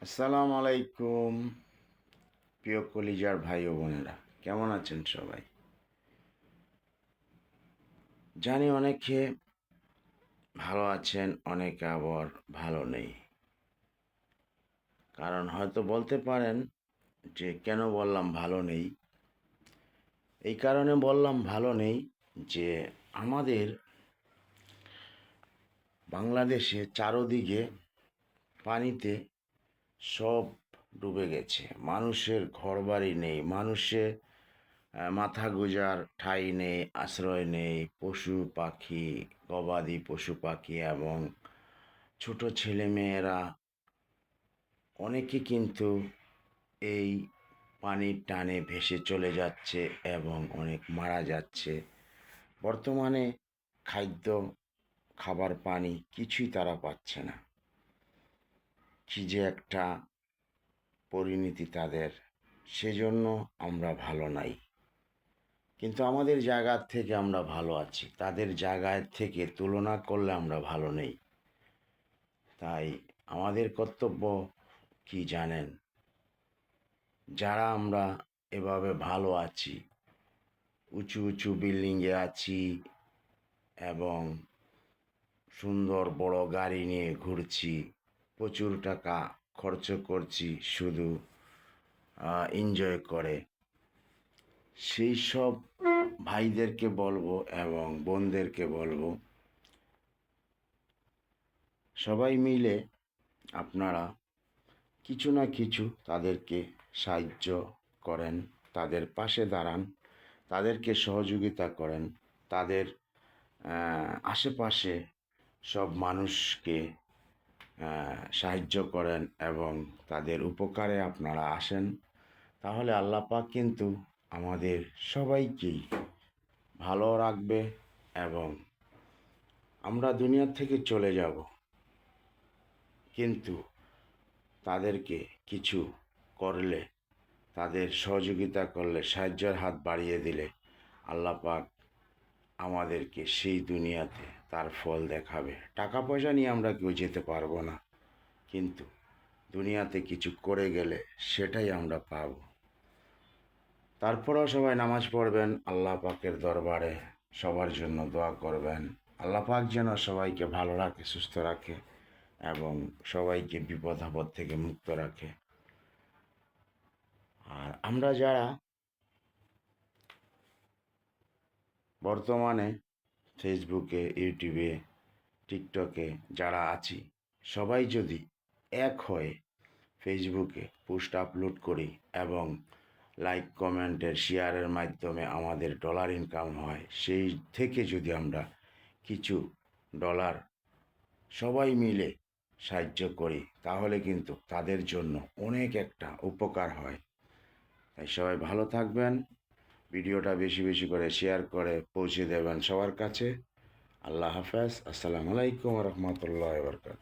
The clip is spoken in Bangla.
আসসালামু আলাইকুম প্রিয় কলিজার ভাই ও বোনেরা, কেমন আছেন সবাই? জানি অনেকে ভালো আছেন, অনেকে আবার ভালো নেই। কারণ হয়তো বলতে পারেন যে কেন বললাম ভালো নেই। এই কারণে বললাম ভালো নেই যে আমাদের বাংলাদেশে চারদিকে পানিতে সব ডুবে গেছে। মানুষের ঘরবাড়ি নেই, মানুষের মাথা গোঁজার ঠাঁই নেই, আশ্রয় নেই। পশু পাখি, গবাদি পশু পাখি এবং ছোট ছেলেমেয়েরা অনেকে কিন্তু এই পানির টানে ভেসে চলে যাচ্ছে এবং অনেক মারা যাচ্ছে। বর্তমানে খাদ্য, খাবার, পানি কিছুই তারা পাচ্ছে না। কী যে একটা পরিণতি তাদের! সেজন্য আমরা ভালো নাই। কিন্তু আমাদের জায়গার থেকে আমরা ভালো আছি, তাদের জায়গায় থেকে তুলনা করলে আমরা ভালো নেই। তাই আমাদের কর্তব্য কি জানেন? যারা আমরা এভাবে ভালো আছি, উঁচু উঁচু বিল্ডিংয়ে আছি এবং সুন্দর বড় গাড়ি নিয়ে ঘুরছি, প্রচুর টাকা খরচ করছি শুধু এনজয় করে, সেই সব ভাইদেরকে বলবো এবং বোনদেরকে বলবো, সবাই মিলে আপনারা কিছু না কিছু তাদেরকে সাহায্য করেন, তাদের পাশে দাঁড়ান, তাদেরকে সহযোগিতা করেন, তাদের আশেপাশে সব মানুষকে সাহায্য করেন এবং তাদের উপকারে আপনারা আসেন। তাহলে আল্লাহ পাক কিন্তু আমাদের সবাইকেই ভালো রাখবে এবং আমরা দুনিয়া থেকে চলে যাব, কিন্তু তাদেরকে কিছু করলে, তাদের সহযোগিতা করলে, সাহায্যের হাত বাড়িয়ে দিলে আল্লাহ পাক আমাদেরকে সেই দুনিয়াতে তার ফল দেখাবে। টাকা পয়সা নিয়ে আমরা কেউ যেতে পারবো না, কিন্তু দুনিয়াতে কিছু করে গেলে সেটাই আমরা পাব। তারপরেও সবাই নামাজ পড়বেন, আল্লাহ পাকের দরবারে সবার জন্য দোয়া করবেন। আল্লাহ পাক যেন সবাইকে ভালো রাখে, সুস্থ রাখে এবং সবাইকে বিপদ আপদ থেকে মুক্ত রাখে। আর আমরা যারা বর্তমানে ফেসবুকে, ইউটিউবে, টিকটকে যারা আছি, সবাই যদি এক হয়ে ফেসবুকে পোস্ট আপলোড করি এবং লাইক, কমেন্টের, শেয়ারের মাধ্যমে আমাদের ডলার ইনকাম হয়, সেই থেকে যদি আমরা কিছু ডলার সবাই মিলে সাহায্য করি, তাহলে কিন্তু তাদের জন্য অনেক একটা উপকার হয়। তাই সবাই ভালো থাকবেন। ভিডিওটা বেশি বেশি করে শেয়ার করে পৌঁছে দেবেন সবার কাছে। আল্লাহ হাফেজ। আসসালামু আলাইকুম রহমতুল্লাহ বরকাত।